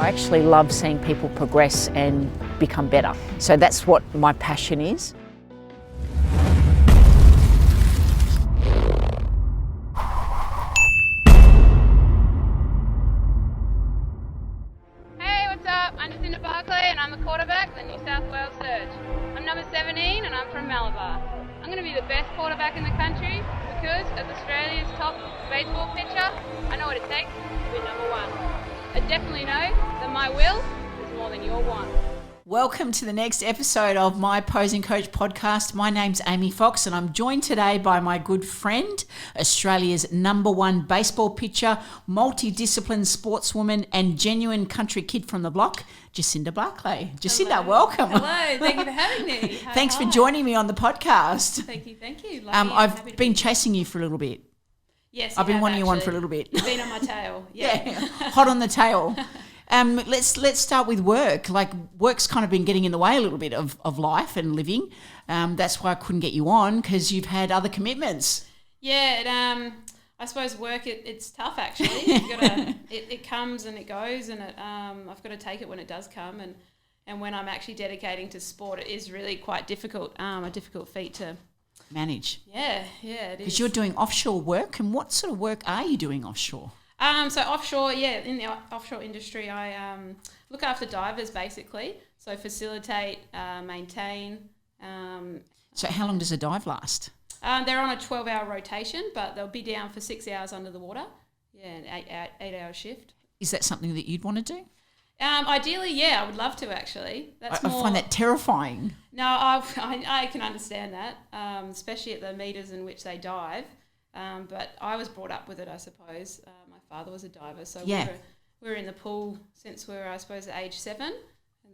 I actually love seeing people progress and become better. So that's what my passion is. Hey, what's up? I'm Jacinda Barclay and I'm the quarterback for the New South Wales Surge. I'm number 17 and I'm from Malabar. I'm going to be the best quarterback in the country because as Australia's top baseball pitcher, I know what it takes to be number one. I definitely know that my will is more than your want. Welcome to the next episode of my Posing Coach podcast. My name's Amy Fox and I'm joined today by my good friend, Australia's number one baseball pitcher, multidisciplined sportswoman and genuine country kid from the block, Jacinda Barclay. Jacinda, welcome. Hello, thank you for having me. Thanks for joining me on the podcast. Thank you. I've been chasing you for a little bit. Yes, I've been wanting you on for a little bit. You've been on my tail. Yeah, hot on the tail. Let's start with work. Like, work's kind of been getting in the way a little bit of life and living. That's why I couldn't get you on, because you've had other commitments. Yeah, I suppose work, it's tough actually. You've gotta, it comes and it goes, and I've got to take it when it does come. And when I'm actually dedicating to sport, it is really quite difficult, a difficult feat to manage. Yeah, it is. Because you're doing offshore work, and what sort of work are you doing offshore? So offshore, in the offshore industry, I look after divers basically. So facilitate, maintain. So how long does a dive last? They're on a 12-hour rotation, but they'll be down for 6 hours under the water. Yeah, an 8-hour shift. Is that something that you'd want to do? Ideally, yeah, I would love to actually. I find that terrifying. No, I can understand that, especially at the metres in which they dive. But I was brought up with it, I suppose. My father was a diver, so we were in the pool since we were, I suppose, at age 7, and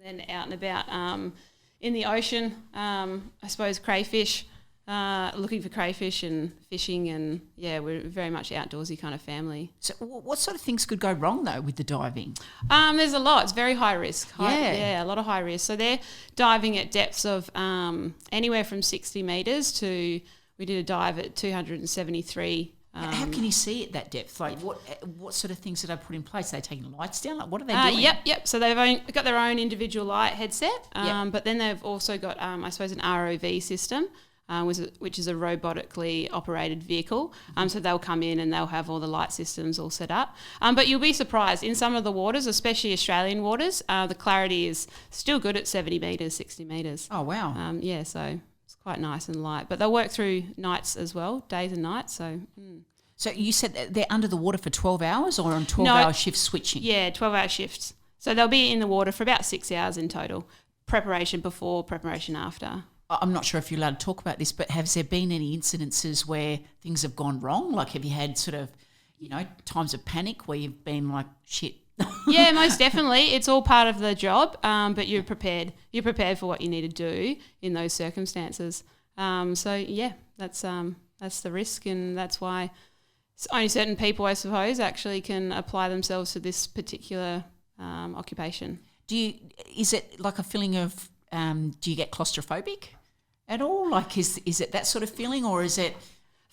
then out and about in the ocean. I suppose crayfish, looking for crayfish and fishing, and we're very much outdoorsy kind of family. So what sort of things could go wrong though with the diving? There's a lot. It's very high risk. A lot of high risk. So they're diving at depths of anywhere from 60 metres to. We did a dive at 273. How can you see at that depth? Like what sort of things did I put in place? Are they taking lights down? Like, what are they doing? Yep. So they've got their own individual light headset, but then they've also got, I suppose, an ROV system, which is a robotically operated vehicle. So they'll come in and they'll have all the light systems all set up. But you'll be surprised, in some of the waters, especially Australian waters, the clarity is still good at 70 metres, 60 metres. Oh, wow. So quite nice and light, but they'll work through nights as well, days and nights. So you said that they're under the water for 12 hours or on 12-hour shifts switching? Yeah, 12-hour shifts. So they'll be in the water for about 6 hours in total. Preparation before, preparation after. I'm not sure if you're allowed to talk about this, but has there been any incidences where things have gone wrong? Like, have you had sort of, times of panic where you've been like, shit? Yeah, most definitely. It's all part of the job, but you're prepared. You're prepared for what you need to do in those circumstances. That's the risk, and that's why only certain people, I suppose, actually can apply themselves to this particular occupation. Is it like a feeling of, do you get claustrophobic at all? Like, is it that sort of feeling, or is it...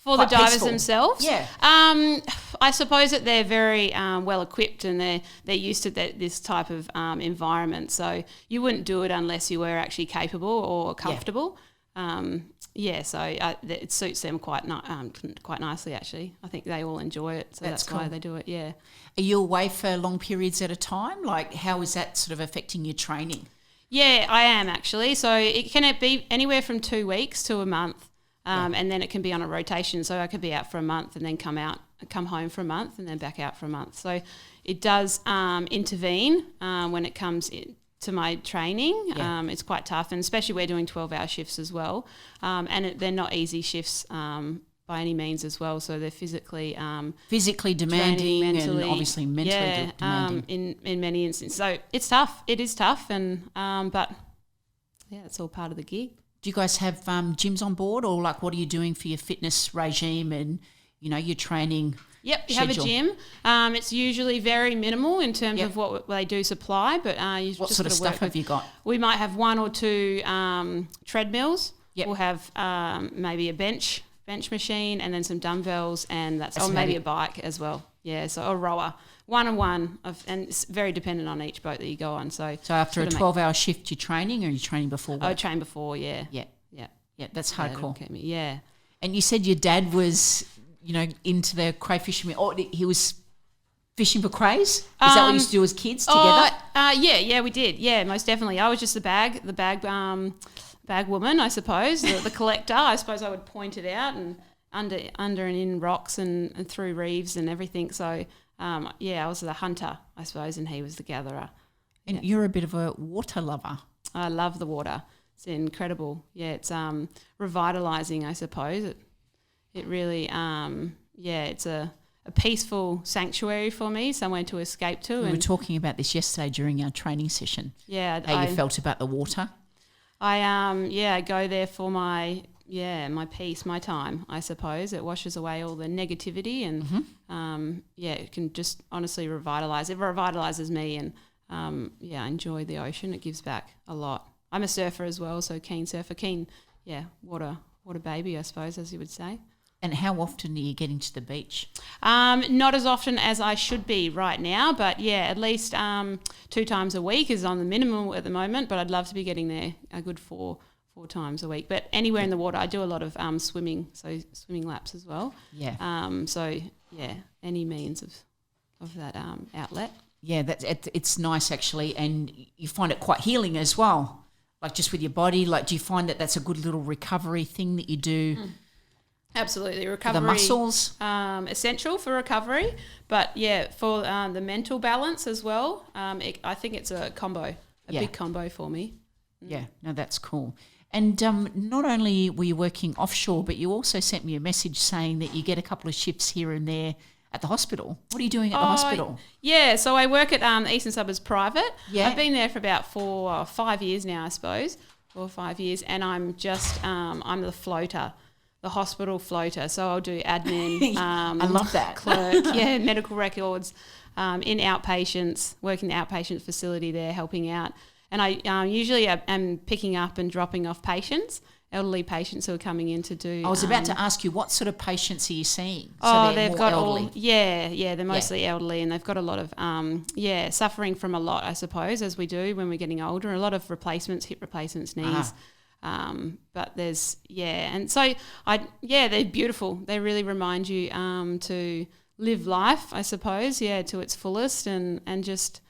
For the divers peaceful themselves? Yeah. I suppose that they're very well equipped, and they're used to this type of environment. So you wouldn't do it unless you were actually capable or comfortable. It suits them quite nicely, actually. I think they all enjoy it, so that's cool. Why they do it, yeah. Are you away for long periods at a time? Like, how is that sort of affecting your training? Yeah, I am actually. So it can be anywhere from 2 weeks to a month. And then it can be on a rotation. So I could be out for a month and then come home for a month and then back out for a month. So it does intervene when it comes to my training. Yeah. It's quite tough, and especially we're doing 12-hour shifts as well. They're not easy shifts by any means as well. So they're physically demanding, mentally, and obviously mentally demanding. In many instances. So it's tough. It is tough, but it's all part of the gig. Do you guys have gyms on board, or like what are you doing for your fitness regime and, your training Yep, you schedule? have a gym. It's usually very minimal in terms of what they do supply, but what sort of stuff have you got? We might have 1 or 2 treadmills. Yep. We'll have maybe a bench machine, and then some dumbbells, and Maybe maybe a bike as well. Yeah, so a rower. one-on-one, and it's very dependent on each boat that you go on. So after a 12-hour shift, you're training, or you're training before work? I train before, yeah. Yeah. Yeah. Yeah, that's hardcore. Yeah. And you said your dad was, into the crayfish. Or he was fishing for crays? Is that what you used to do as kids together? Yeah, we did. Yeah, most definitely. I was just the bag woman, I suppose, the collector. I suppose I would point it out and under and in rocks and through reefs and everything. So, I was the hunter, I suppose, and he was the gatherer. And you're a bit of a water lover. I love the water. It's incredible. Yeah, it's revitalising, I suppose. It really, it's a peaceful sanctuary for me, somewhere to escape to. We were talking about this yesterday during our training session. Yeah. How you felt about the water. I go there for my peace, my time, I suppose. It washes away all the negativity and, it can just honestly revitalise. It revitalises me and, I enjoy the ocean. It gives back a lot. I'm a surfer as well, so keen surfer, water baby, I suppose, as you would say. And how often are you getting to the beach? Not as often as I should be right now, but at least 2 times a week is on the minimum at the moment, but I'd love to be getting there a good four times a week. But anywhere in the water, I do a lot of swimming, so swimming laps as well. Yeah. Any means of that outlet. Yeah, it's nice actually, and you find it quite healing as well, like just with your body. Like, do you find that that's a good little recovery thing that you do? Absolutely, recovery. The muscles, essential for recovery, but for the mental balance as well. I think it's a combo, big combo for me. Yeah, no, that's cool. And not only were you working offshore, but you also sent me a message saying that you get a couple of shifts here and there at the hospital. What are you doing at the hospital? Yeah, so I work at Eastern Suburbs Private. Yeah. I've been there for about 4 or 5 years now, I suppose, 4 or 5 years, and I'm just I'm the floater. The hospital floater. So I'll do admin. I love that. Clerk, medical records, in outpatients, work in the outpatient facility there, helping out. And I usually am picking up and dropping off patients, elderly patients who are coming in to do. I was about to ask you, what sort of patients are you seeing? They've got elderly. They're mostly elderly, and they've got a lot of suffering from a lot, I suppose, as we do when we're getting older. A lot of replacements, hip replacements, knees. But there's and so they're beautiful. They really remind you to live life, I suppose, to its fullest and just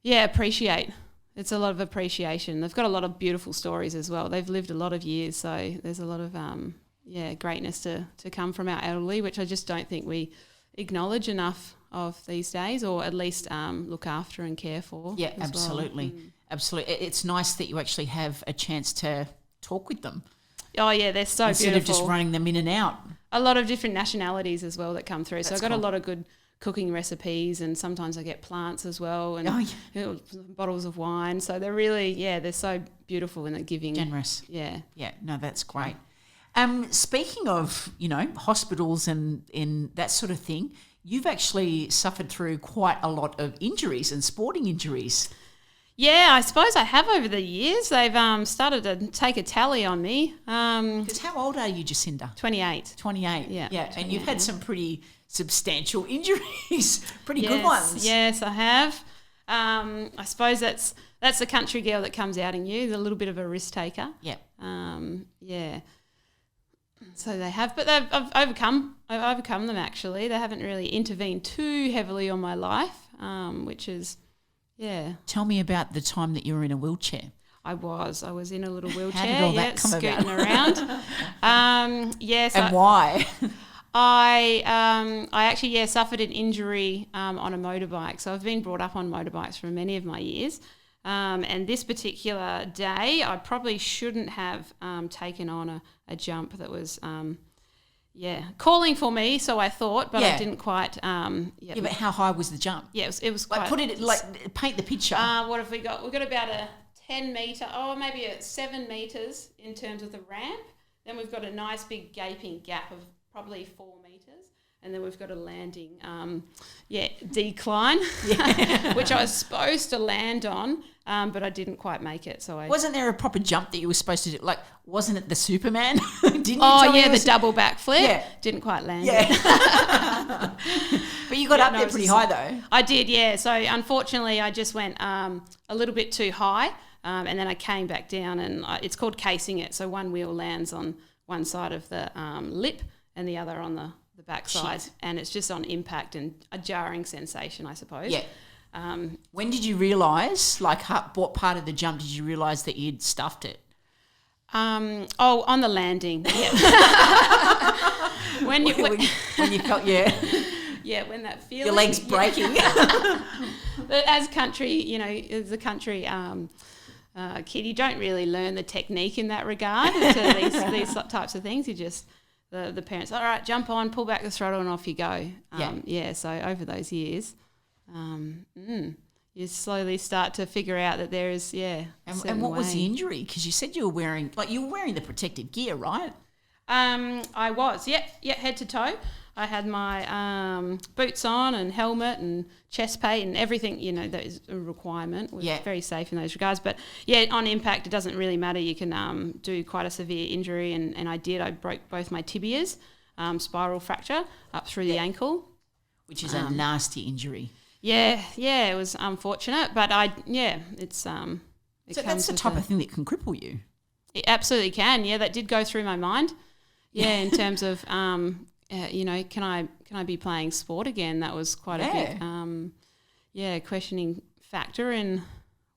appreciate. It's a lot of appreciation. They've got a lot of beautiful stories as well. They've lived a lot of years, so there's a lot of greatness to come from our elderly, which I just don't think we acknowledge enough of these days, or at least look after and care for. Yeah, absolutely. Well. Absolutely. It's nice that you actually have a chance to talk with them. Oh, yeah, they're so instead beautiful. Instead of just running them in and out. A lot of different nationalities as well that come through. That's so I've got a lot of good cooking recipes, and sometimes I get plants as well, and bottles of wine. So they're really, they're so beautiful and they're giving. Generous. Yeah. Yeah, no, that's great. Speaking of, hospitals and that sort of thing, you've actually suffered through quite a lot of injuries and sporting injuries. Yeah, I suppose I have over the years. They've started to take a tally on me. Because how old are you, Jacinda? 28. 28, yeah. 28. And you've had some pretty substantial injuries, pretty good ones. Yes, I have. I suppose that's the country girl that comes out in you, a little bit of a risk taker. Yep. So they have, but I've overcome them actually. They haven't really intervened too heavily on my life, which is... Yeah. Tell me about the time that you were in a wheelchair. I was in a little wheelchair. How did all that come scooting about? Around. Yes. And why? I actually suffered an injury on a motorbike. So I've been brought up on motorbikes for many of my years. And this particular day, I probably shouldn't have taken on a jump that was calling for me, so I thought, but I didn't quite. But how high was the jump? Yeah, it was quite. Paint the picture. What have we got? We've got about a 10 metre, maybe a 7 metres in terms of the ramp. Then we've got a nice big gaping gap of probably 4 metres. and then we've got a landing, decline, which I was supposed to land on, but I didn't quite make it. So wasn't there a proper jump that you were supposed to do? Like, wasn't it the Superman? Didn't you tell me the double backflip. Yeah. Didn't quite land. Yeah. But you got up there pretty high though. I did, yeah. So unfortunately, I just went a little bit too high, and then I came back down, and it's called casing it. So one wheel lands on one side of the lip and the other on the backside, and it's just on impact and a jarring sensation, I suppose. Yeah. When did you realise, like, what part of the jump did you realise that you'd stuffed it? On the landing. Yeah. when you felt, yeah, when that feeling, your legs breaking. But as country, as a country kid, you don't really learn the technique in that regard to these types of things. You just the parents, all right, jump on, pull back the throttle, and off you go. So over those years, you slowly start to figure out that there is, And what was the injury? Because you said you were wearing the protective gear, right? I was, head to toe. I had my boots on and helmet and chest plate and everything, that is a requirement. We're very safe in those regards. But, on impact, it doesn't really matter. You can do quite a severe injury, and I did. I broke both my tibias, spiral fracture up through the ankle. Which is a nasty injury. Yeah, it was unfortunate. But, it's... so that's the type of thing that can cripple you? It absolutely can, that did go through my mind. In terms of... can I be playing sport again? That was quite a big, questioning factor in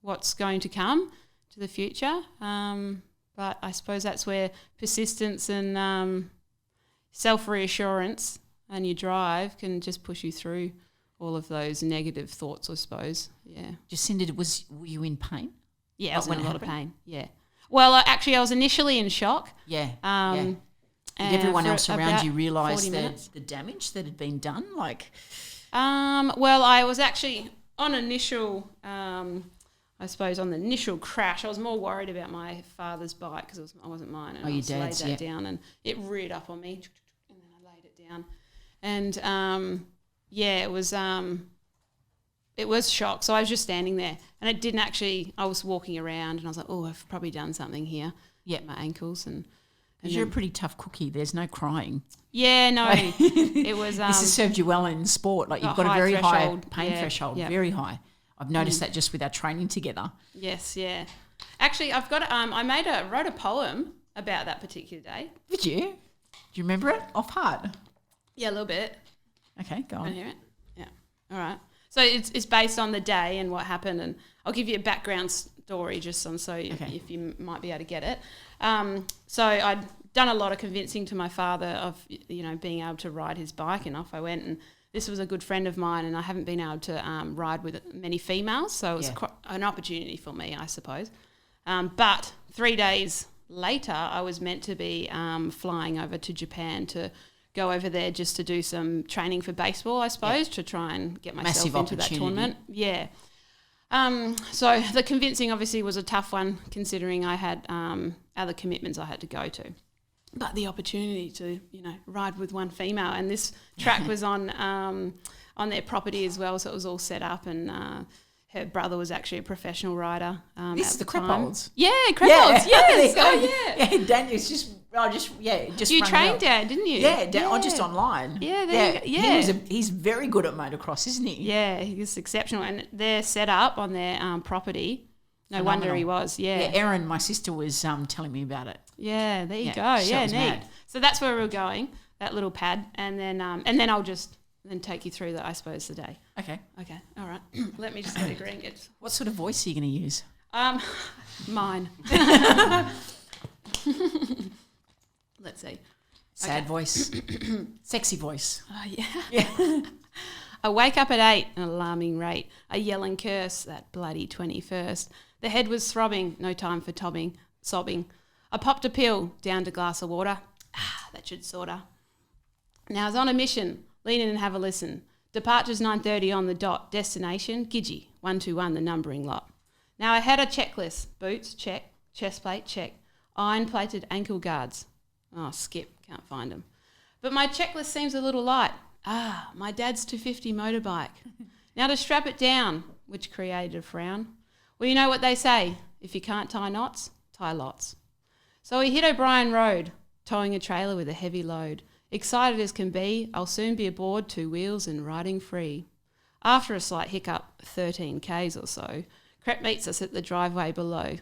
what's going to come to the future. But I suppose that's where persistence and self-reassurance and your drive can just push you through all of those negative thoughts, I suppose. Yeah. Jacinda, were you in pain? Yeah, I was in a lot of pain. Yeah. Well, actually, I was initially in shock. Yeah. Did everyone else around you realise the damage that had been done? Well, I was actually on initial, on the initial crash. I was more worried about my father's bike because it wasn't mine. And I just laid that down, and it reared up on me, and then I laid it down. And it was shock. So I was just standing there, and it didn't actually. I was walking around, and I was like, "Oh, I've probably done something here." Yeah, my ankles and. Because you're a pretty tough cookie. There's no crying. Yeah, no. It was... this has served you well in sport. Like, you've got a very high pain threshold, very high. I've noticed that just with our training together. Yes, yeah. Actually, I've got... I wrote a poem about that particular day. Did you? Do you remember it off heart? Yeah, a little bit. Okay, go on. Want to hear it? Yeah. All right. So it's based on the day and what happened, and I'll give you a background story just on if you might be able to get it. So I'd done a lot of convincing to my father of being able to ride his bike, and off I went. And this was a good friend of mine, and I haven't been able to ride with many females, so it was quite an opportunity for me, I suppose. But 3 days later, I was meant to be flying over to Japan to go over there just to do some training for baseball, I suppose, to try and get myself into that tournament. Yeah. So the convincing obviously was a tough one, considering I had other commitments I had to go to. But the opportunity to, ride with one female, and this track was on their property as well, so it was all set up, and her brother was actually a professional rider. This is the Crepolds. Yeah, Crepolds. Yes. Yeah, Daniel's just. You trained Dad, didn't you? Yeah, just online. Yeah. He's very good at motocross, isn't he? Yeah, he's exceptional, and they're set up on their property. No Phenomenal. wonder he was. Yeah, Erin, my sister, was telling me about it. Yeah, there you go. Yeah, neat. Mad. So that's where we were going, that little pad, and then I'll just take you through the day. Okay. All right. Let me just get a green. What sort of voice are you going to use? Mine. Let's see. Sad voice. Sexy voice. Oh, yeah. I wake up at 8, an alarming rate. I yell and curse, that bloody 21st. The head was throbbing, no time for sobbing. I popped a pill, downed a glass of water. That should sorta. Now I was on a mission. Lean in and have a listen. Departure's 9:30 on the dot. Destination, Gidgee, 121, the numbering lot. Now I had a checklist. Boots, check. Chest plate, check. Iron-plated ankle guards. Oh, skip, can't find them. But my checklist seems a little light. my dad's 250 motorbike. Now to strap it down, which created a frown. Well, you know what they say, if you can't tie knots, tie lots. So we hit O'Brien Road, towing a trailer with a heavy load. Excited as can be, I'll soon be aboard 2 wheels and riding free. After a slight hiccup, 13 k's or so, Crep meets us at the driveway below.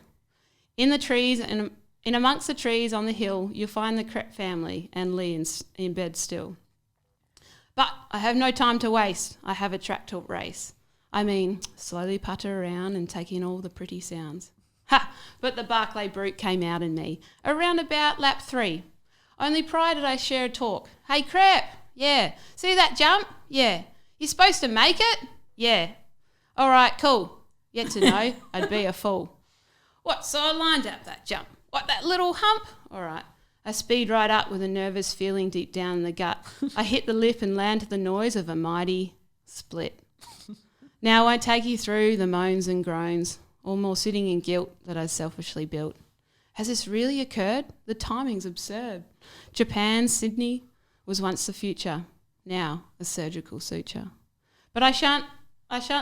In the trees and in amongst the trees on the hill, you'll find the Crep family and Lee in bed still. But I have no time to waste. I have a track talk race. I mean, slowly putter around and take in all the pretty sounds. Ha! But the Barclay brute came out in me, around about lap 3. Only prior did I share a talk. Hey, Crep! Yeah. See that jump? Yeah. You supposed to make it? Yeah. All right, cool. Yet to know, I'd be a fool. What, so I lined up that jump? What, that little hump? All right. I speed right up with a nervous feeling deep down in the gut. I hit the lip and land to the noise of a mighty split. Now I won't take you through the moans and groans, or more sitting in guilt that I selfishly built. Has this really occurred? The timing's absurd. Japan, Sydney, was once the future, now a surgical suture. But I shan't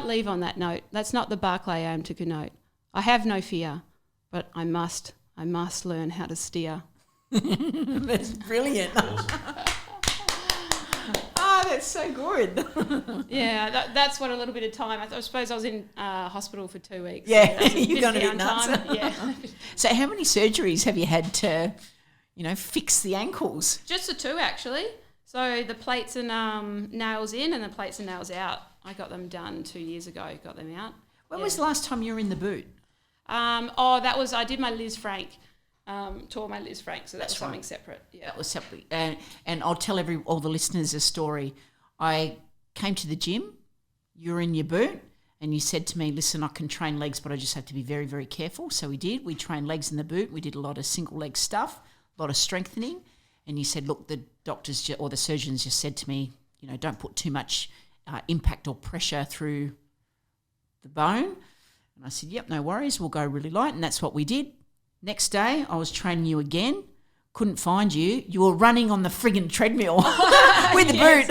leave on that note. That's not the Barclay I am to connote. I have no fear, but I must learn how to steer. That's brilliant. That's so good. Yeah, that's what a little bit of time. I suppose I was in hospital for 2 weeks. Yeah, so you're going to be nuts. Yeah. So how many surgeries have you had to, fix the ankles? Just the 2 actually. So the plates and nails in and the plates and nails out. I got them done 2 years ago. Got them out. When was the last time you were in the boot? I did my Liz Frank. Tore my Liz Frank, so that was something separate. Yeah, that was separate. And I'll tell all the listeners a story. I came to the gym. You were in your boot, and you said to me, "Listen, I can train legs, but I just have to be very, very careful." So we did. We trained legs in the boot. We did a lot of single leg stuff, a lot of strengthening. And you said, "Look, the doctors or the surgeons just said to me, don't put too much impact or pressure through the bone." And I said, "Yep, no worries. We'll go really light." And that's what we did. Next day, I was training you again. Couldn't find you. You were running on the friggin' treadmill with the boot.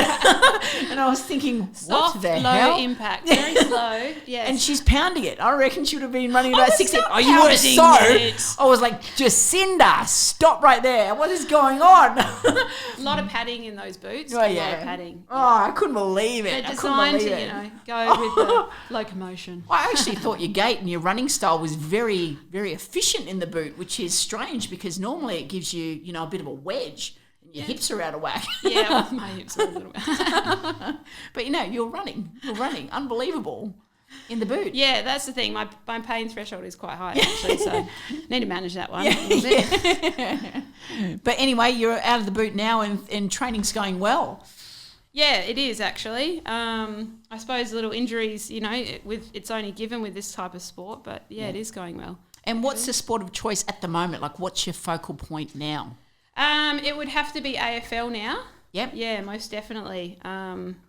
And I was thinking, soft, what the low hell? Impact, very slow. Yes. And she's pounding it. I reckon she would have been running about 16. Oh, you were so. I was like, Jacinda, stop right there. What is going on? A lot of padding in those boots. Oh, yeah. A lot of padding. Oh, I couldn't believe it. They're designed to, go with the locomotion. I actually thought your gait and your running style was very, very efficient in the boot, which is strange because normally it gives you, a bit of a wedge. Your hips are out of whack. Yeah, well, my hips are a little bit. But, you're running. Unbelievable in the boot. Yeah, that's the thing. My pain threshold is quite high, actually, so need to manage that one a little bit. But anyway, you're out of the boot now and training's going well. Yeah, it is actually. I suppose little injuries, it's only given with this type of sport, but it is going well. And what's the sport of choice at the moment? Like, what's your focal point now? It would have to be AFL now. Yep. Yeah, most definitely.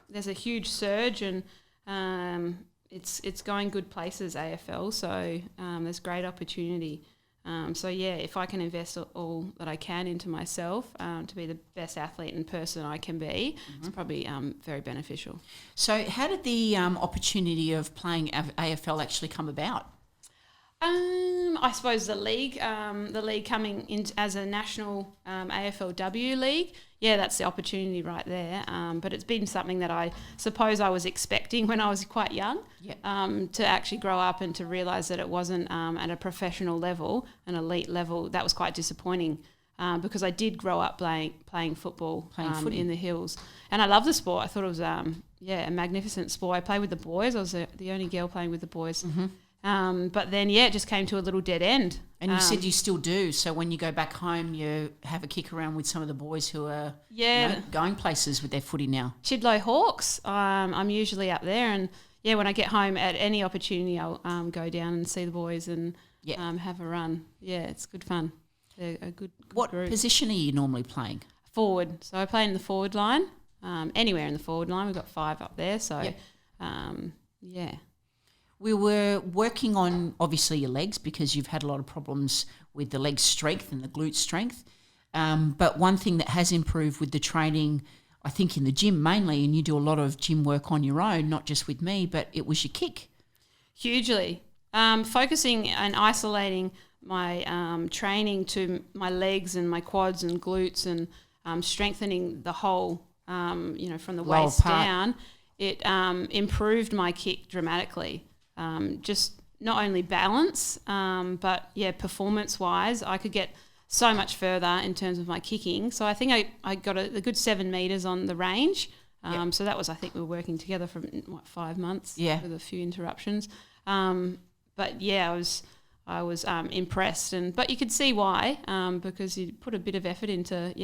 There's a huge surge and it's going good places, AFL, so there's great opportunity. If I can invest all that I can into myself to be the best athlete and person I can be, it's probably very beneficial. So how did the opportunity of playing AFL actually come about? I suppose the league coming in as a national AFLW league, that's the opportunity right there. But it's been something that I suppose I was expecting when I was quite young, to actually grow up and to realise that it wasn't at a professional level, an elite level. That was quite disappointing because I did grow up playing football in the hills. And I love the sport. I thought it was a magnificent sport. I played with the boys. I was the only girl playing with the boys. Mm-hmm. But then, it just came to a little dead end. And you said you still do. So when you go back home, you have a kick around with some of the boys who are going places with their footy now. Chidlow Hawks. I'm usually up there. And, when I get home at any opportunity, I'll go down and see the boys and have a run. Yeah, it's good fun. They're a good What group. position are you normally playing? Forward. So I play in the forward line. Anywhere in the forward line. We've got 5 up there. So, We were working on, obviously, your legs because you've had a lot of problems with the leg strength and the glute strength. But one thing that has improved with the training, I think in the gym mainly, and you do a lot of gym work on your own, not just with me, but it was your kick. Hugely. Focusing and isolating my training to my legs and my quads and glutes and strengthening the whole, from the waist down, it improved my kick dramatically. Just not only balance, but, performance-wise, I could get so much further in terms of my kicking. So I think I got a good 7 metres on the range. So that was, I think we were working together for 5 months with a few interruptions. But yeah, I was impressed, but you could see why, because you put a bit of effort into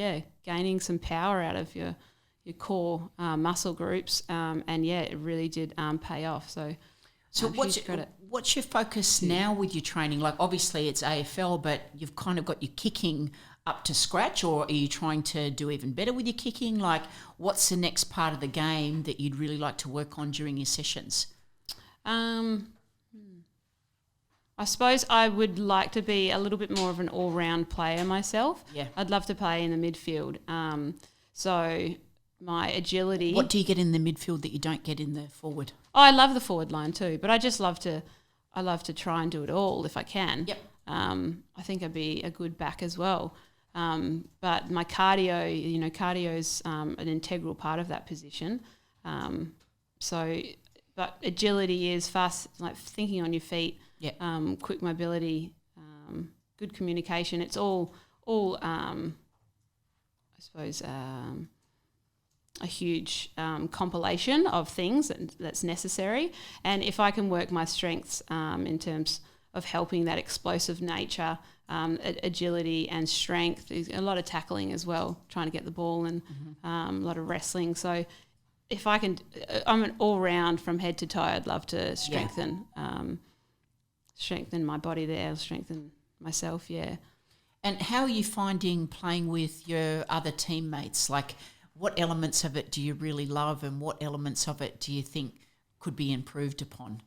gaining some power out of your core muscle groups, and it really did pay off. So what's your focus now with your training? Like obviously it's AFL, but you've kind of got your kicking up to scratch, or are you trying to do even better with your kicking? Like what's the next part of the game that you'd really like to work on during your sessions? I suppose I would like to be a little bit more of an all-round player myself. Yeah. I'd love to play in the midfield. So my agility... What do you get in the midfield that you don't get in the forward? Oh, I love the forward line too, but I love to try and do it all if I can. Yep. I think I'd be a good back as well. But my cardio, cardio's an integral part of that position. But agility is fast, like thinking on your feet. Quick mobility, good communication. It's all I suppose, a huge compilation of things that's necessary. And if I can work my strengths in terms of helping that explosive nature, agility and strength, a lot of tackling as well, trying to get the ball, and a lot of wrestling. So if I can, I'm an all-round from head to toe. I'd love to strengthen my body there, strengthen myself, And how are you finding playing with your other teammates? Like what elements of it do you really love, and what elements of it do you think could be improved upon?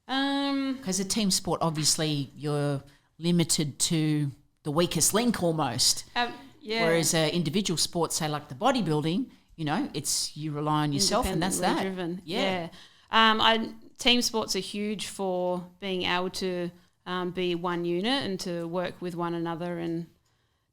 Because a team sport, obviously you're limited to the weakest link almost. Whereas individual sports, say like the bodybuilding, it's you rely on yourself and that's that. Driven. Team sports are huge for being able to be one unit and to work with one another and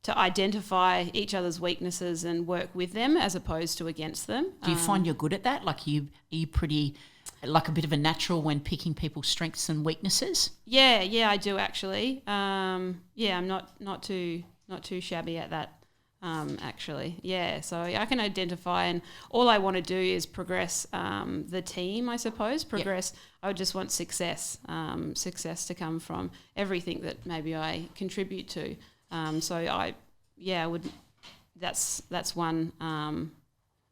to identify each other's weaknesses and work with them as opposed to against them. Do you find you're good at that? Like are you pretty like a bit of a natural when picking people's strengths and weaknesses? Yeah, I do actually. I'm not too shabby at that. Actually. So I can identify, and all I want to do is progress the team, I suppose. I would just want success to come from everything that maybe I contribute to. I would. That's one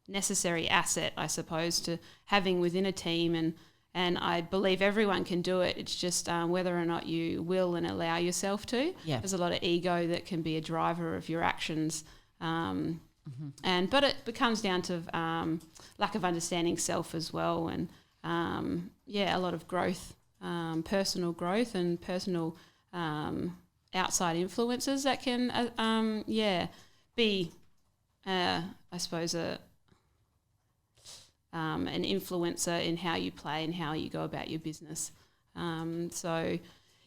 necessary asset, I suppose, to having within a team, and I believe everyone can do it. It's just whether or not you will and allow yourself to. Yeah. There's a lot of ego that can be a driver of your actions. But it comes down to lack of understanding self as well, and a lot of growth, personal growth and personal outside influences that can be I suppose an influencer in how you play and how you go about your business.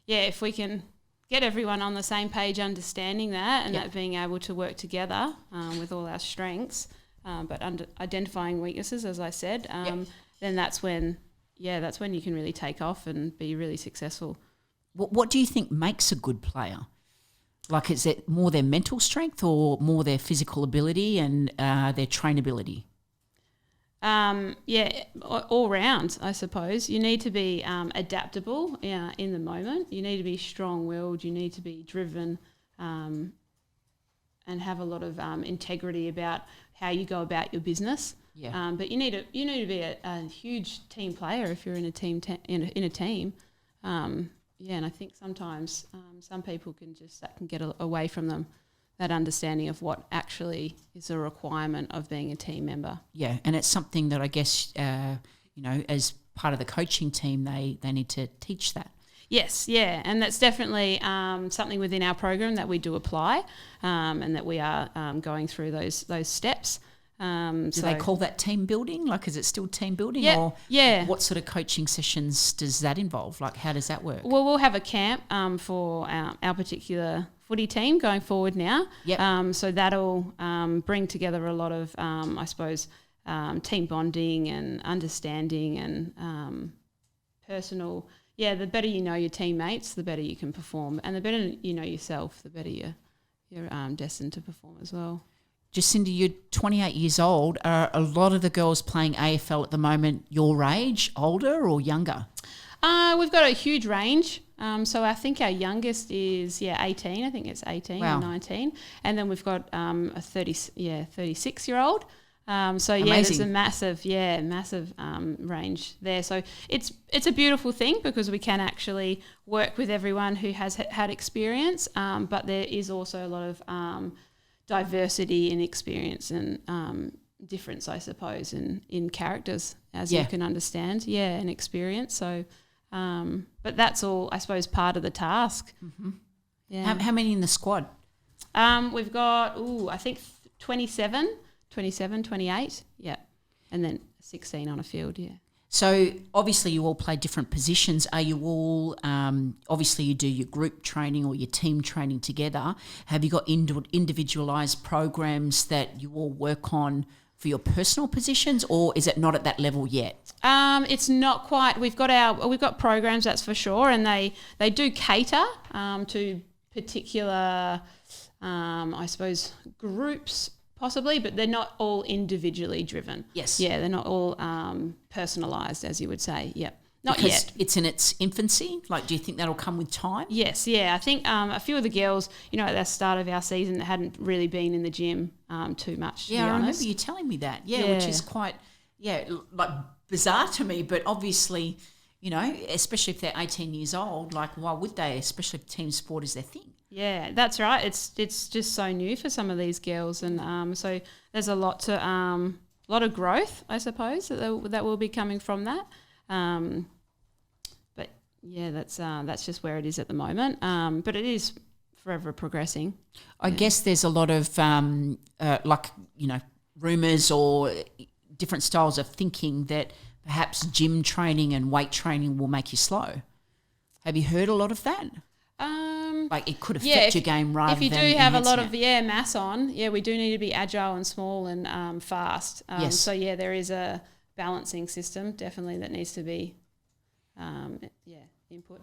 If we can get everyone on the same page, understanding that, and that being able to work together with all our strengths, but identifying weaknesses, as I said, then that's when you can really take off and be really successful. What do you think makes a good player? Like, is it more their mental strength or more their physical ability and their trainability? All round, I suppose. You need to be adaptable in the moment. You need to be strong-willed. You need to be driven and have a lot of integrity about how you go about your business. But you need to be a huge team player if you're in a team. In a team. And I think sometimes some people can get away from them. That understanding of what actually is a requirement of being a team member. Yeah, and it's something that I guess, as part of the coaching team, they need to teach that. Yes, and that's definitely something within our program that we do apply, and that we are going through those steps. Do they call that team building? Like, is it still team building? Yeah, or yeah. What sort of coaching sessions does that involve? Like, how does that work? Well, we'll have a camp for our particular footy team going forward now. Yep. So that'll bring together a lot of, team bonding and understanding and personal. Yeah, the better you know your teammates, the better you can perform, and the better you know yourself, the better you're destined to perform as well. Jacinda, you're 28 years old. Are a lot of the girls playing AFL at the moment your age, older or younger? We've got a huge range. So I think our youngest is 18. I think it's 18 Wow. or 19, and then we've got a 36-year-old. Amazing. There's a massive range there. So it's a beautiful thing because we can actually work with everyone who has had experience, but there is also a lot of diversity in experience and difference, I suppose, in characters, as you can understand, and experience. So, but that's all, I suppose, part of the task. Mm-hmm. Yeah. How many in the squad? We've got, I think 27, 28, and then 16 on a field, So obviously you all play different positions. Are you all, obviously you do your group training or your team training together. Have you got individualised programs that you all work on for your personal positions, or is it not at that level yet? It's not quite. We've got programs, that's for sure, and they do cater to particular, I suppose, groups possibly, but they're not all individually driven. Yes. Yeah, they're not all personalised, as you would say. Yep. Not because yet. It's in its infancy. Like, do you think that'll come with time? Yes, I think a few of the girls, at the start of our season, hadn't really been in the gym too much. Yeah, to be I honest. remember you telling me that. Yeah, which is quite, like bizarre to me. But obviously, especially if they're 18 years old, like why would they? Especially if team sport is their thing. Yeah, that's right. It's just so new for some of these girls, and so there's a lot of growth, I suppose, that will be coming from that. But yeah, that's just where it is at the moment. But it is forever progressing. I guess there's a lot of rumours or different styles of thinking that perhaps gym training and weight training will make you slow. Have you heard a lot of that? Like it could affect your game rather than if you do have a lot of enhancing it. mass on, we do need to be agile and small and fast. Yes. So there is a balancing system definitely that needs to be input.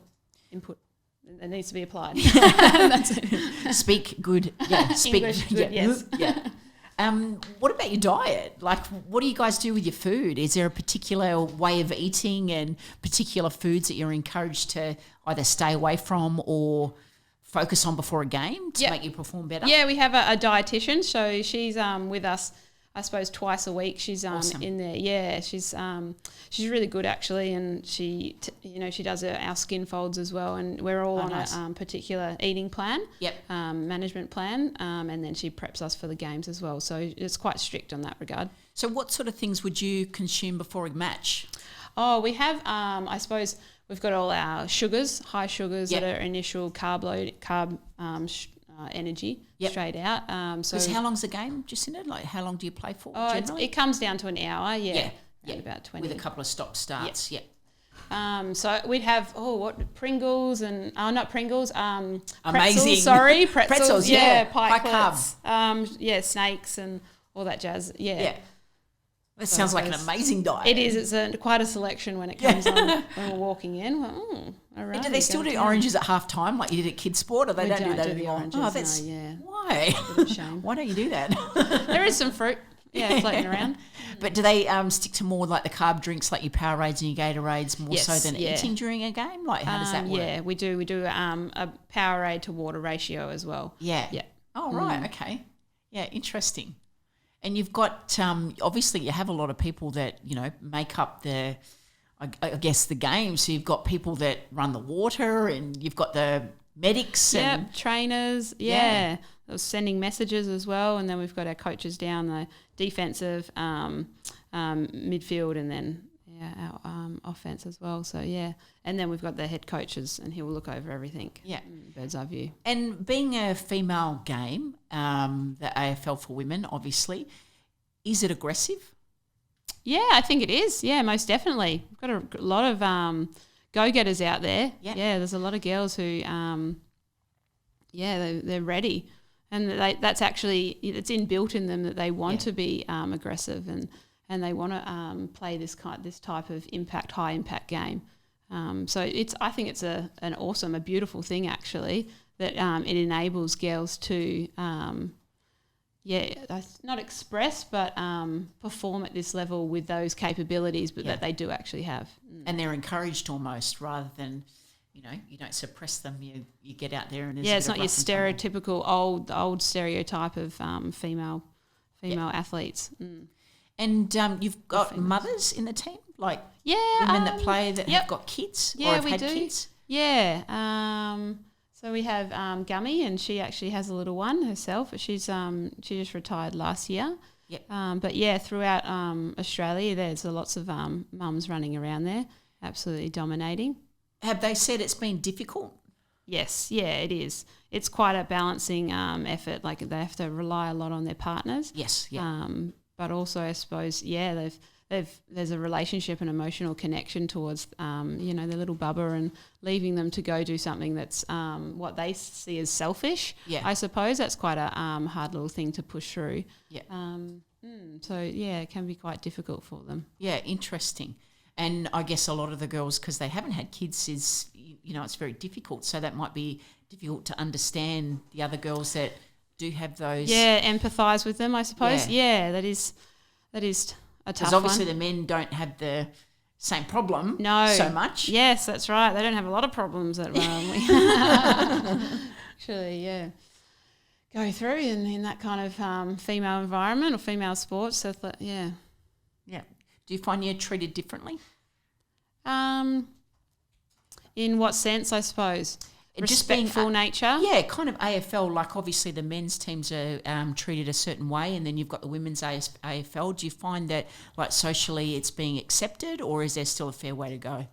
It needs to be applied. That's it. Speak good. Yeah. Speak English good, yes. Yeah. What about your diet? Like, what do you guys do with your food? Is there a particular way of eating and particular foods that you're encouraged to either stay away from or focus on before a game to make you perform better? Yeah, we have a dietitian, so she's with us, I suppose, twice a week. She's Awesome. in there. Yeah, she's really good actually, and she does our skin folds as well, and we're all on nice. a particular eating plan. Yep. Management plan, and then she preps us for the games as well. So it's quite strict on that regard. So what sort of things would you consume before a match? Oh, we have, I suppose, we've got all our sugars, high sugars that are initial carb energy straight out. Because how long's the game, Jacinda? Like, how long do you play for generally? It comes down to an hour, Yeah. about 20. With a couple of stop starts, So we'd have Pringles and not Pringles, Amazing. pretzels, sorry, Pretzels, pie carb. clips, snakes and all that jazz, That sounds like an amazing diet. It is. It's quite a selection when it comes on when we're walking in. Well, all right. And do they still do oranges at half time like you did at kids sport, or they don't do that the anymore? oranges, Why? Bit of a shame. Why don't you do that? There is some fruit, floating around. But do they stick to more like the carb drinks, like your Powerades and your Gatorades, more so than eating during a game? Like, how does that work? Yeah, we do. We do a Powerade to water ratio as well. Yeah. Oh, right. Okay. Yeah, interesting. And you've got, obviously you have a lot of people that, make up the game. So you've got people that run the water and you've got the medics. And trainers. Yeah. Sending messages as well. And then we've got our coaches down the defensive, midfield and then our offense as well. So, and then we've got the head coaches and he will look over everything. Yeah. Bird's eye view. And being a female game, the AFL for women, obviously, Is it aggressive? Yeah, I think it is. Yeah, most definitely. We've got a lot of go-getters out there. Yeah, there's a lot of girls who, they're ready. And that's actually, it's inbuilt in them that they want to be aggressive and they want to play this type of high impact game. So I think it's a beautiful thing actually, that it enables girls to not express but perform at this level with those capabilities, but that they do actually have. And they're encouraged almost, rather than, you don't suppress them. You get out there and it's not your stereotypical old stereotype of female athletes. And you've got mothers in the team, like women that play that have got kids or have had kids. So we have Gummy, and she actually has a little one herself. She just retired last year. But throughout Australia, there's lots of mums running around there, absolutely dominating. Have they said it's been difficult? Yes, it is. It's quite a balancing effort. Like, they have to rely a lot on their partners. Yes, but also, I suppose, there's a relationship and emotional connection towards, their little bubba, and leaving them to go do something that's what they see as selfish. I suppose that's quite a hard little thing to push through. It can be quite difficult for them. Interesting. And I guess a lot of the girls, because they haven't had kids, is, it's very difficult. So that might be difficult to understand the other girls that do have those. Empathise with them, I suppose. That is a tough one. Because obviously the men don't have the same problem so much. Yes, that's right. They don't have a lot of problems that actually, go through in that kind of female environment or female sports. So Do you find you're treated differently? In what sense, I suppose? Just being respectful nature? Yeah, kind of AFL, like obviously the men's teams are treated a certain way, and then you've got the women's AFL. Do you find that, like, socially it's being accepted, or is there still a fair way to go?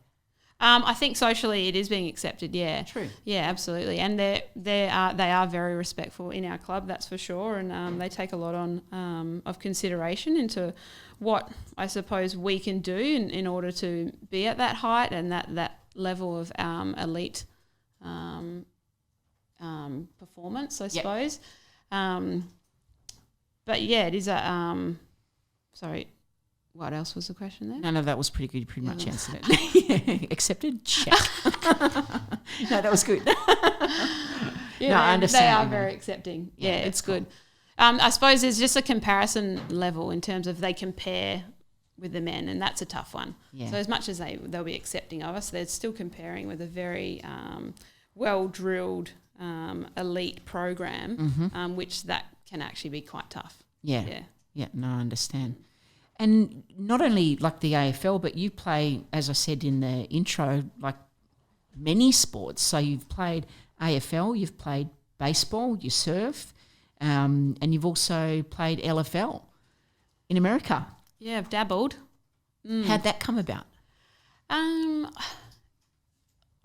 I think socially it is being accepted, yeah. True. Yeah, absolutely. And they are very respectful in our club, that's for sure, and they take a lot on of consideration into what I suppose we can do in order to be at that height and that level of elite performance, I suppose. But it is a sorry, what else was the question there? No, that was pretty good. You pretty much answered it. Accepted? Check. No, that was good. I understand. They are very accepting. It's good. I suppose there's just a comparison level in terms of they compare with the men, and that's a tough one. So as much as they'll be accepting of us, they're still comparing with a very well-drilled elite program, which that can actually be quite tough. No, I understand. And not only like the AFL, but you play, as I said in the intro, like many sports. So you've played AFL, you've played baseball, you surf, and you've also played LFL in America. Yeah, I've dabbled. How'd that come about? I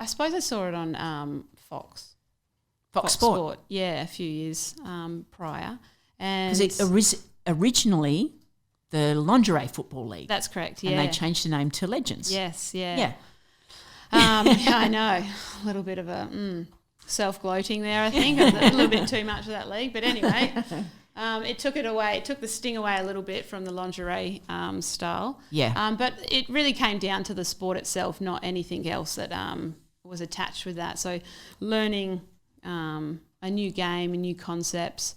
suppose I saw it on Fox Sport. Yeah, a few years prior. And because it originally the Lingerie Football League. That's correct, yeah. And they changed the name to Legends. Yes, yeah. Yeah. I know. A little bit of a self-gloating there, I think. A little bit too much of that league. But anyway, it took it away. It took the sting away a little bit from the lingerie style. Yeah. But it really came down to the sport itself, not anything else that was attached with that. So learning a new game, new concepts,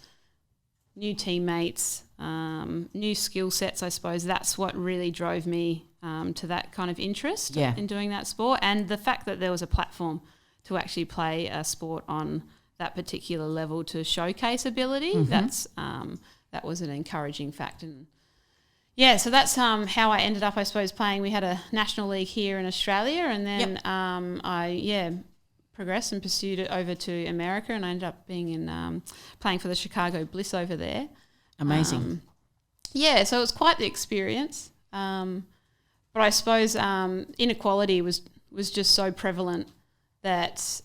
new teammates, new skill sets, I suppose. That's what really drove me to that kind of interest in doing that sport, and the fact that there was a platform to actually play a sport on that particular level to showcase ability. That was an encouraging fact. And so that's how I ended up, I suppose, playing. We had a national league here in Australia, and then I progressed and pursued it over to America, and I ended up being in playing for the Chicago Bliss over there. Amazing. So it was quite the experience. But I suppose inequality was just so prevalent that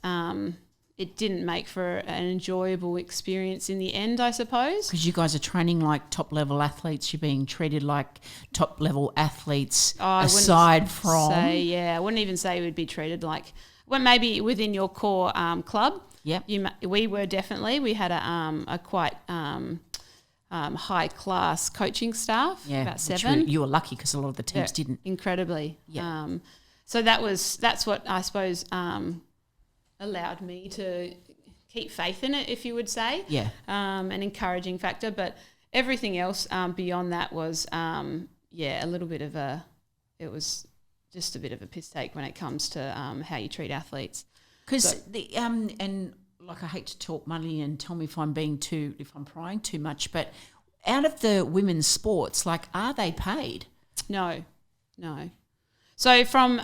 it didn't make for an enjoyable experience in the end, I suppose. Because you guys are training like top-level athletes. You're being treated like top-level athletes aside from... I wouldn't even say we'd be treated like... Well, maybe within your core club. Yep. We were definitely. We had a quite high-class coaching staff, about 7. You were lucky because a lot of the teams didn't. Incredibly. Yeah. So that's what I suppose allowed me to keep faith in it, if you would say. Yeah. An encouraging factor. But everything else beyond that was, a little bit of it was just a bit of a piss take when it comes to how you treat athletes. Because and like I hate to talk money and tell me if I'm prying too much, but out of the women's sports, like, are they paid? No. So from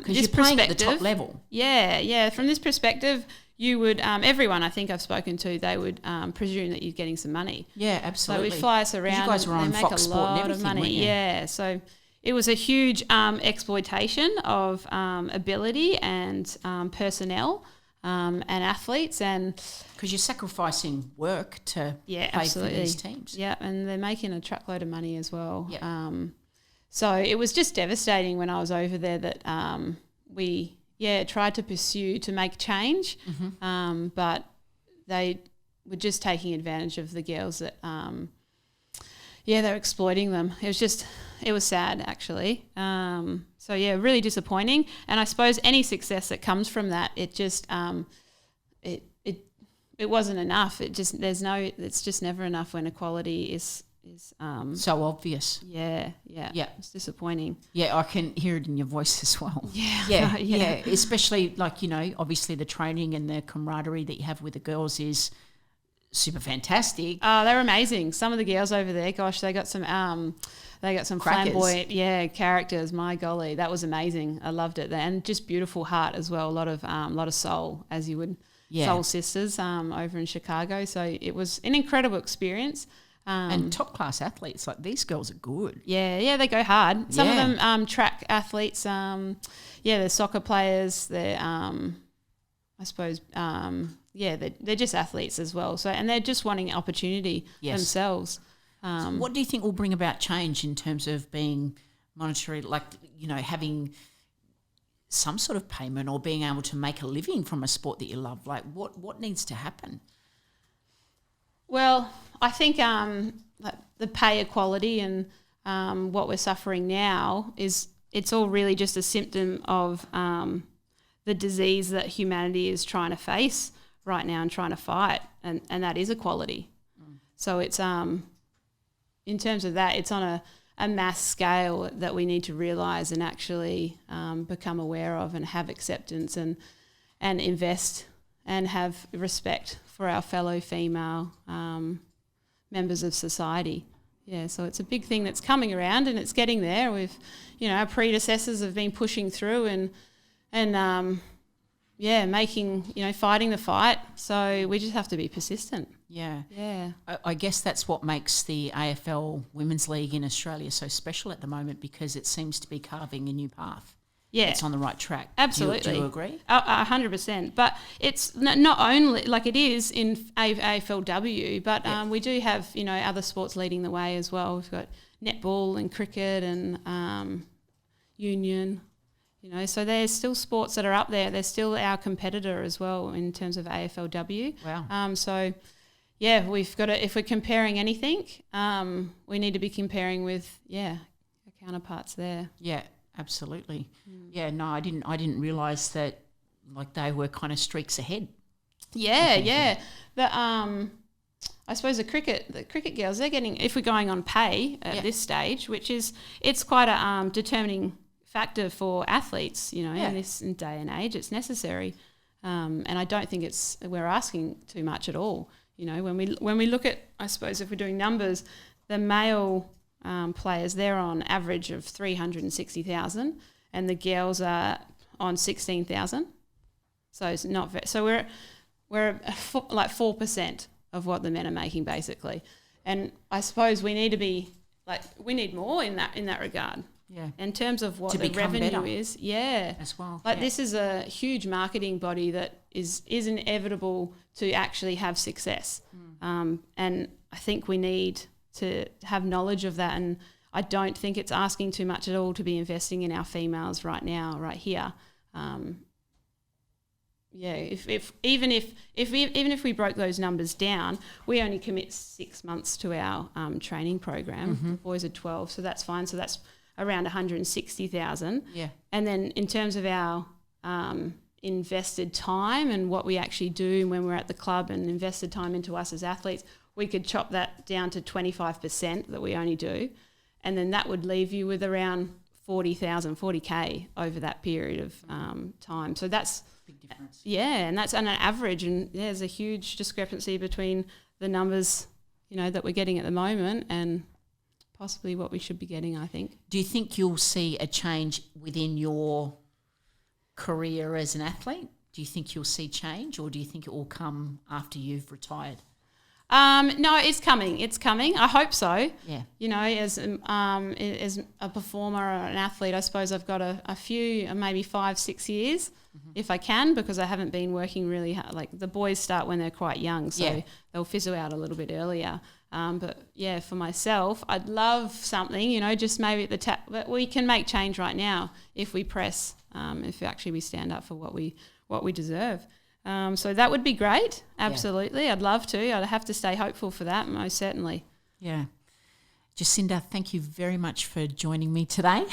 this you're playing at the top level. Yeah. From this perspective, you would everyone I think I've spoken to, they would presume that you're getting some money. Yeah, absolutely. So we fly us around. You guys were on Fox Sport and lot everything, of money. weren't you? Yeah. So it was a huge exploitation of ability and personnel and athletes, and because you're sacrificing work to play for these teams. Yeah, and they're making a truckload of money as well. Yeah. So it was just devastating when I was over there that we tried to pursue to make change, but they were just taking advantage of the girls that they're exploiting them. It was sad actually. Really disappointing. And I suppose any success that comes from that, it just it wasn't enough. It's just never enough when equality is so obvious. Yeah. It's disappointing. Yeah, I can hear it in your voice as well. Yeah. Yeah. Especially like, obviously the training and the camaraderie that you have with the girls is super fantastic. They're amazing. Some of the girls over there, gosh, they got some Crackers. flamboyant, characters. My golly, that was amazing. I loved it, and just beautiful heart as well. A lot of soul, as you would. Soul Sisters over in Chicago. So it was an incredible experience. And top class athletes, like these girls are good. Yeah, they go hard. Some of them track athletes. They're soccer players. They're I suppose they're just athletes as well. So and they're just wanting opportunity themselves. So what do you think will bring about change in terms of being monetary, like having some sort of payment or being able to make a living from a sport that you love? Like what needs to happen? Well, I think the pay equality and what we're suffering now it's all really just a symptom of the disease that humanity is trying to face right now and trying to fight, and that is equality. So it's in terms of that, it's on a mass scale that we need to realise and actually become aware of and have acceptance and invest and have respect for our fellow female members of society. Yeah, so it's a big thing that's coming around and it's getting there. Our predecessors have been pushing through and making, fighting the fight. So we just have to be persistent. Yeah. Yeah. I guess that's what makes the AFL Women's League in Australia so special at the moment, because it seems to be carving a new path. Yeah. It's on the right track. Absolutely. Do you agree? 100%. But it's not only, like it is in AFLW, but we do have, other sports leading the way as well. We've got netball and cricket and union. So there's still sports that are up there. They're still our competitor as well in terms of AFLW. Wow. We've got to, if we're comparing anything, we need to be comparing with, our counterparts there. Yeah, absolutely. Yeah, no, I didn't realise that, like, they were kind of streaks ahead. Yeah. I suppose the cricket girls, they're getting, if we're going on pay at this stage, it's quite a determining factor for athletes, in this day and age. It's necessary, and I don't think we're asking too much at all. When we look at, I suppose, if we're doing numbers, the male players, they're on average of 360,000, and the girls are on 16,000. So it's not very, so we're like 4% of what the men are making basically, and I suppose we need to be we need more in that regard. Yeah. In terms of what To the become revenue better. is, yeah. As well. Like yeah. this is a huge marketing body that is inevitable to actually have success. And I think we need to have knowledge of that, and I don't think it's asking too much at all to be investing in our females right now, right here. Even if we broke those numbers down, we only commit 6 months to our training program. The boys are 12, so that's fine. So that's around 160,000. Yeah. And then in terms of our invested time and what we actually do when we're at the club and invested time into us as athletes, we could chop that down to 25% that we only do, and then that would leave you with around 40K over that period of time. So that's big difference. Yeah, and that's on an average, and there's a huge discrepancy between the numbers, that we're getting at the moment and possibly what we should be getting, I think. Do you think you'll see a change within your career as an athlete? Do you think you'll see change, or do you think it will come after you've retired? No, it's coming. It's coming. I hope so. Yeah. As a performer or an athlete, I suppose I've got a few, maybe 5-6 years, if I can, because I haven't been working really hard. Like the boys start when they're quite young, so they'll fizzle out a little bit earlier. But yeah, for myself, I'd love something, just maybe at the tap. But we can make change right now if we press. If actually we stand up for what we deserve. So that would be great. Absolutely. Yeah. I'd love to. I'd have to stay hopeful for that, most certainly. Yeah. Jacinda, thank you very much for joining me today.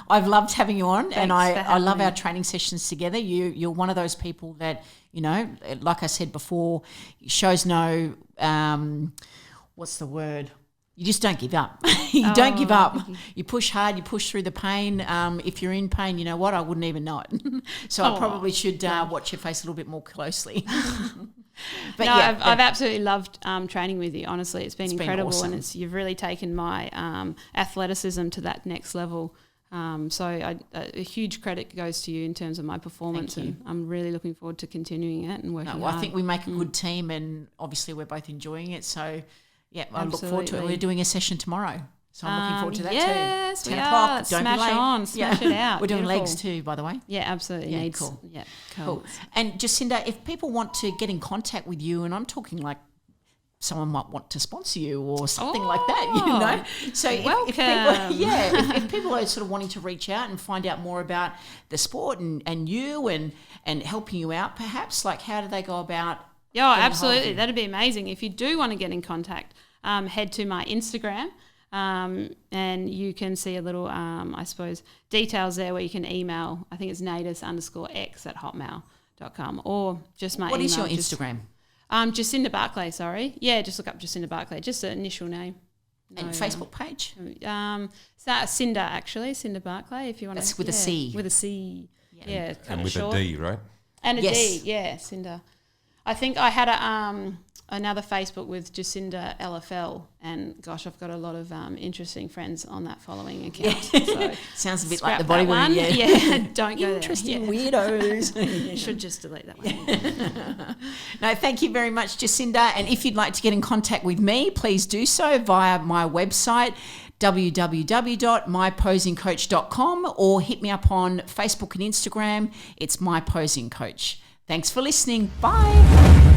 I've loved having you on. Thanks and I love me. our training sessions together. You're one of those people that, like I said before, shows no, what's the word? You just don't give up. You don't give up. You push hard. You push through the pain. If you're in pain, you know what? I wouldn't even know it. So I probably should watch your face a little bit more closely. But I've absolutely loved training with you. Honestly, it's been incredible, awesome. and you've really taken my athleticism to that next level. So a huge credit goes to you in terms of my performance, and I'm really looking forward to continuing it and working hard. I think we make a good team, and obviously we're both enjoying it. So. Yeah, I look forward to it. Absolutely. We're doing a session tomorrow, so I'm looking forward to that too. Yes, 10 we o'clock. are. Don't Smash be late. on, smash it out. We're doing Beautiful. legs too, by the way. Yeah, absolutely. Yeah, cool. Yeah, Cool. And Jacinda, if people want to get in contact with you, and I'm talking like someone might want to sponsor you or something like that, So if people are sort of wanting to reach out and find out more about the sport and you and helping you out, perhaps, like how do they go about? Yeah, absolutely. That'd be amazing. If you do want to get in contact, head to my Instagram and you can see a little, I suppose, details there where you can email. I think it's natus_x@hotmail.com or just my email. What is your Instagram? Jacinda Barclay, sorry. Yeah, just look up Jacinda Barclay, just the initial name. And Facebook page? Cinda, actually, Cinda Barclay, if you want to. That's with a C. With a C. Yeah, and with short. A D, right? And a D, yeah, Cinda. I think I had another Facebook with Jacinda LFL, and gosh, I've got a lot of interesting friends on that following account. So sounds a bit like the bodybuilding. Yeah, don't go interesting there. weirdos. Should just delete that one. No, thank you very much, Jacinda. And if you'd like to get in contact with me, please do so via my website, www.myposingcoach.com, or hit me up on Facebook and Instagram. It's My Posing Coach. Thanks for listening. Bye.